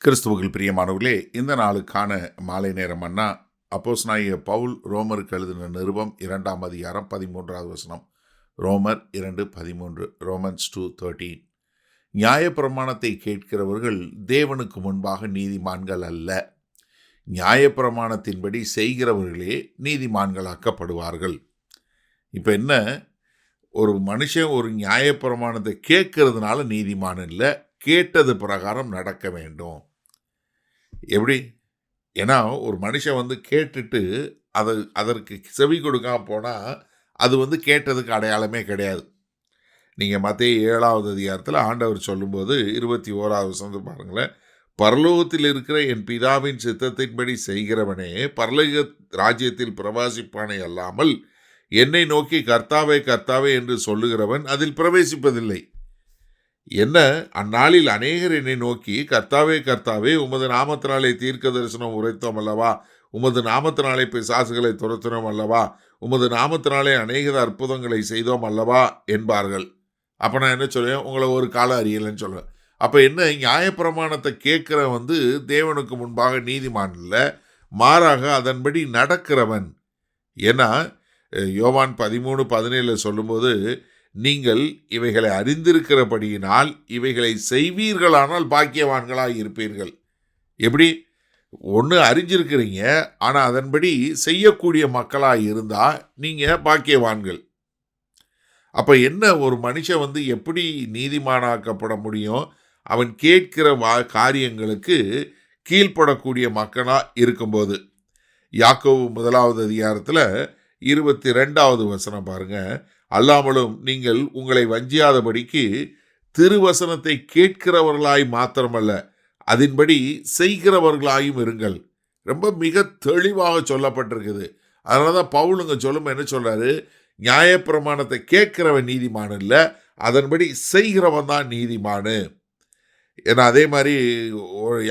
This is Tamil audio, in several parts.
கிறிஸ்துவுக்குள் பிரியமானவர்களே, இந்த நாளுக்கான மாலை நேரம் அண்ணா அப்போஸ்தலனாகிய பவுல் ரோமருக்கு எழுதின நிருபம் 2ஆம் அதிகாரம் 13வது வசனம். ரோமர் 2:13. ரோமன்ஸ் 2:13. நியாயப்பிரமாணத்தை கேட்கிறவர்கள் தேவனுக்கு முன்பாக நீதிமான்கள் அல்ல, நியாயப்பிரமாணத்தின்படி செய்கிறவர்களே நீதிமான்களாக்கப்படுவார்கள். இப்போ என்ன, ஒரு மனுஷன் ஒரு நியாயப்பிரமாணத்தை கேட்கறதுனால நீதிமான் இல்லை, கேட்டது பிரகாரம் நடக்க வேண்டும். எப்படி? ஏன்னா ஒரு மனுஷன் கேட்டுட்டு அதற்கு செவி கொடுக்காம போனால் அது கேட்டதுக்கு அடையாளமே கிடையாது. நீங்கள் மத்தேயு 7ஆவது அதிகாரத்தில் ஆண்டவர் சொல்லும்போது 21வது வசனம் பாருங்களேன். பரலோகத்தில் இருக்கிற என் பிதாவின் சித்தத்தின்படி செய்கிறவனே பரலோக ராஜ்யத்தில் பிரவேசிப்பானே அல்லாமல் என்னை நோக்கி கர்த்தாவே கர்த்தாவே என்று சொல்லுகிறவன் அதில் பிரவேசிப்பதில்லை. என்ன, அந்நாளில் அநேகர் என்னை நோக்கி கர்த்தாவே கர்த்தாவே உமது நாமத்தினாலே தீர்க்க தரிசனம் உரைத்தோம் அல்லவா, உமது நாமத்தினாலே பிசாசுகளை துரத்தினோம் அல்லவா, உமது நாமத்தினாலே அநேக அற்புதங்களை செய்தோம் அல்லவா என்பார்கள். அப்போ நான் என்ன சொல்லுவேன், உங்களை ஒரு காலம் அறியலைன்னு சொல்லுவேன். அப்போ என்ன, நியாயப்பிரமாணத்தை கேட்குற தேவனுக்கு முன்பாக நீதிமான் இல்லை, மாறாக அதன்படி நடக்கிறவன். ஏன்னா யோவான் 13:17 சொல்லும்போது, நீங்கள் இவைகளை அறிந்திருக்கிறபடியினால் இவைகளை செய்வீர்களானால் பாக்கியவான்களாக இருப்பீர்கள். எப்படி? ஒன்று அறிஞ்சிருக்கிறீங்க, ஆனால் அதன்படி செய்யக்கூடிய மக்களாக இருந்தால் நீங்கள் பாக்கியவான்கள். அப்போ என்ன, ஒரு மனுஷன் எப்படி நீதிமானாக்கப்பட முடியும்? அவன் கேட்கிற காரியங்களுக்கு கீழ்ப்படக்கூடிய மக்களாக இருக்கும்போது. யாக்கோபு 1வது அதிகாரத்தில் 22வது வசனம் பாருங்க. அல்லாமலும் நீங்கள் உங்களை வஞ்சியாதபடிக்கு திருவசனத்தை கேட்கிறவர்களாய் மாத்திரமல்ல, அதன்படி செய்கிறவர்களாயும் இருங்கள். ரொம்ப மிக தெளிவாக சொல்லப்பட்டிருக்குது. அதனால தான் பவுலுங்க சொல்லும் என்ன சொல்றாரு, நியாயப்பிரமாணத்தை கேட்கிறவன் நீதிமான் இல்லை, அதன்படி செய்கிறவன் தான் நீதிமானு. ஏன்னா அதே மாதிரி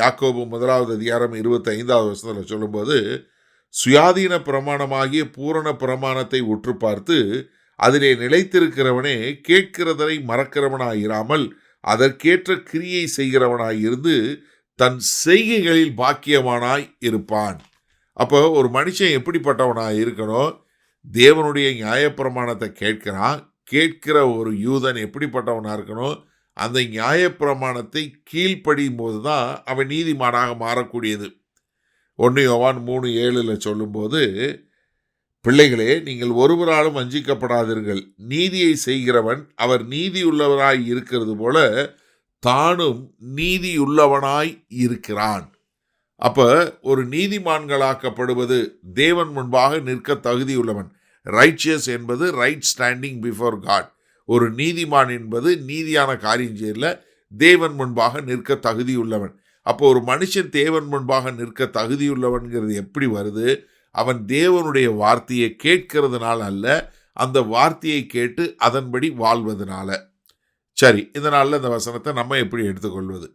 யாக்கோபு 1வது அதிகாரம் 25வது வசனத்தில் சொல்லும்போது, சுயாதீன பிரமாணமாகிய பூரண பிரமாணத்தை உற்று பார்த்து அதிலே நிலைத்திருக்கிறவனே கேட்கிறதை மறக்கிறவனாயிராமல் அதற்கேற்ற கிரியை செய்கிறவனாயிருந்து தன் செய்கைகளில் பாக்கியவானாய் இருப்பான். அப்போ ஒரு மனுஷன் எப்படிப்பட்டவனாய் இருக்கணும்? தேவனுடைய நியாயப்பிரமாணத்தை கேட்கிறான். கேட்கிற ஒரு யூதன் எப்படிப்பட்டவனாக இருக்கணும்? அந்த நியாயப்பிரமாணத்தை கீழ்ப்படியும் போது தான் அவன் நீதிமானாக மாறக்கூடியது. 1 யோவான் 3:7 சொல்லும்போது, பிள்ளைகளே நீங்கள் ஒருவராலும் வஞ்சிக்கப்படாதீர்கள், நீதியை செய்கிறவன் அவர் நீதியுள்ளவராய் இருக்கிறது போல தானும் நீதியுள்ளவனாய் இருக்கிறான். அப்போ ஒரு நீதிமான்களாக்கப்படுவது தேவன் முன்பாக நிற்க தகுதியுள்ளவன். ரைச்சியஸ் என்பது ரைட் ஸ்டாண்டிங் பிஃபோர் காட். ஒரு நீதிமான் என்பது நீதியான காரியம் செய்யல, தேவன் முன்பாக நிற்க தகுதியுள்ளவன். அப்போ ஒரு மனுஷன் தேவன் முன்பாக நிற்க தகுதியுள்ளவன்கிறது எப்படி வருது? அவன் தேவனுடைய வார்த்தையை கேட்கிறதுனால அல்ல, அந்த வார்த்தையை கேட்டு அதன்படி வாழ்வதனால. சரி, இந்த நாளில் இந்த வசனத்தை நம்ம எப்படி எடுத்துக்கொள்வது?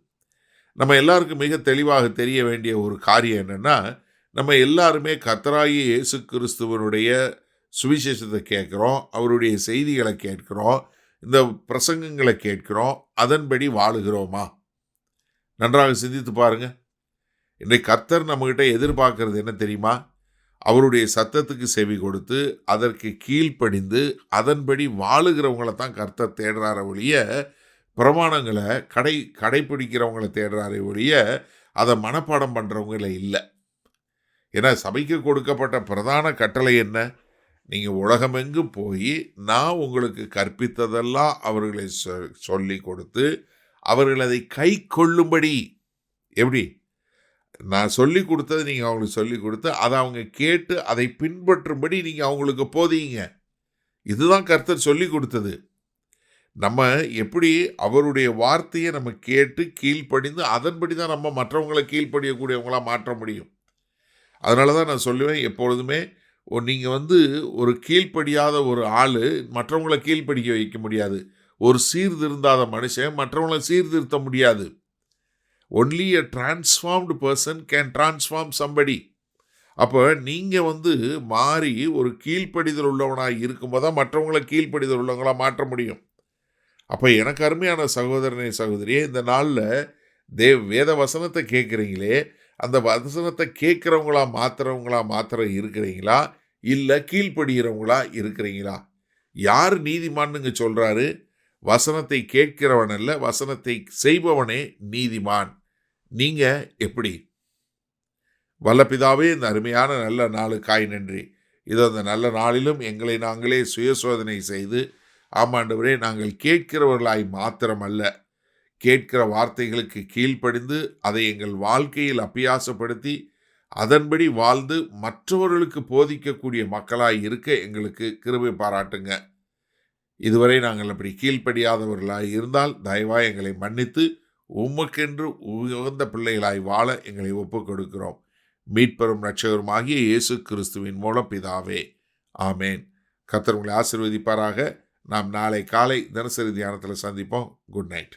நம்ம எல்லாருக்கும் மிக தெளிவாக தெரிய வேண்டிய ஒரு காரியம் என்னென்னா, நம்ம எல்லாருமே கர்த்தராகிய இயேசு கிறிஸ்துவனுடைய சுவிசேஷத்தை கேட்குறோம், அவருடைய செய்திகளை கேட்குறோம், இந்த பிரசங்கங்களை கேட்குறோம், அதன்படி வாழுகிறோமா? நன்றாக சிந்தித்து பாருங்க. இன்றைக்கு கர்த்தர் நம்மகிட்ட எதிர்பார்க்கறது என்ன தெரியுமா? அவருடைய சத்தத்துக்கு செவி கொடுத்து அதற்கு கீழ்ப்படிந்து அதன்படி வாழுகிறவங்களை தான் கர்த்தர் தேடுறார ஒழிய, பிரமாணங்களை கடைப்பிடிக்கிறவங்களை தேடுறாரே ஒழிய அதை மனப்பாடம் பண்ணுறவங்கள இல்லை. ஏன்னா சபைக்கு கொடுக்கப்பட்ட பிரதான கட்டளை என்ன? நீங்கள் உலகமெங்கும் போய் நான் உங்களுக்கு கற்பித்ததெல்லாம் அவர்களை சொல்லி கொடுத்து அவர்கள் அதை கை கொள்ளும்படி. எப்படி? நான் சொல்லி கொடுத்தது நீங்கள் அவங்களுக்கு சொல்லி கொடுத்து அதை அவங்க கேட்டு அதை பின்பற்றும்படி நீங்கள் அவங்களுக்கு போதீங்க. இதுதான் கர்த்தர் சொல்லி கொடுத்தது. நம்ம எப்படி அவருடைய வார்த்தையை நம்ம கேட்டு கீழ்ப்படிந்து அதன்படி தான் நம்ம மற்றவங்களை கீழ்ப்படியக்கூடியவங்களாக மாற்ற முடியும். அதனால தான் நான் சொல்லுவேன், எப்பொழுதுமே நீங்கள் ஒரு கீழ்ப்படியாத ஒரு ஆள் மற்றவங்களை கீழ்ப்படிக்க வைக்க முடியாது. ஒரு சீர்திருந்தாத மனுஷன் மற்றவங்களை சீர்திருத்த முடியாது. Only a transformed person can transform somebody. அப்போ நீங்கள் மாறி ஒரு கீழ்ப்படிதல் உள்ளவனாக இருக்கும்போது தான் மற்றவங்களை கீழ்ப்படிதல் உள்ளவங்களாக மாற்ற முடியும். அப்போ எனக்கு அருமையான சகோதரனே சகோதரியே, இந்த நாளில் வேத வசனத்தை கேட்குறீங்களே, அந்த வசனத்தை கேட்குறவங்களா மாத்திரம் இருக்கிறீங்களா? இல்லை கீழ்ப்படுகிறவங்களா இருக்கிறீங்களா? யார் நீதிமான்னு சொல்றாரு? வசனத்தை கேட்கிறவன் அல்ல, வசனத்தை செய்பவனே நீதிமான். நீங்க எப்படி? வல்ல பிதாவே, இந்த அருமையான நல்ல நாளுக்காய் நன்றி. இதோ அந்த நல்ல நாளிலும் எங்களை நாங்களே சுயசோதனை செய்து, ஆமாண்டவரே, நாங்கள் கேட்கிறவர்களாய் மாத்திரமல்ல, கேட்கிற வார்த்தைகளுக்கு கீழ்ப்படிந்து அதை எங்கள் வாழ்க்கையில் அபியாசப்படுத்தி அதன்படி வாழ்ந்து மற்றவர்களுக்கு போதிக்கக்கூடிய மக்களாய் இருக்க எங்களுக்கு கிருபை பாராட்டுங்க. இதுவரை நாங்கள் அப்படி கீழ்ப்படியாதவர்களாய் இருந்தால் தயவாய் எங்களை மன்னித்து உமக்கென்று உகந்த பிள்ளைகளாய் வாழ எங்களை ஒப்புக் கொடுக்கிறோம். மீட்பெரும் இரட்சகருமாகிய இயேசு கிறிஸ்துவின் மூலம் பிதாவே, ஆமேன். கர்த்தர் உங்களை ஆசீர்வதிப்பாராக. நாம் நாளை காலை தினசரி தியானத்தில் சந்திப்போம். Good night.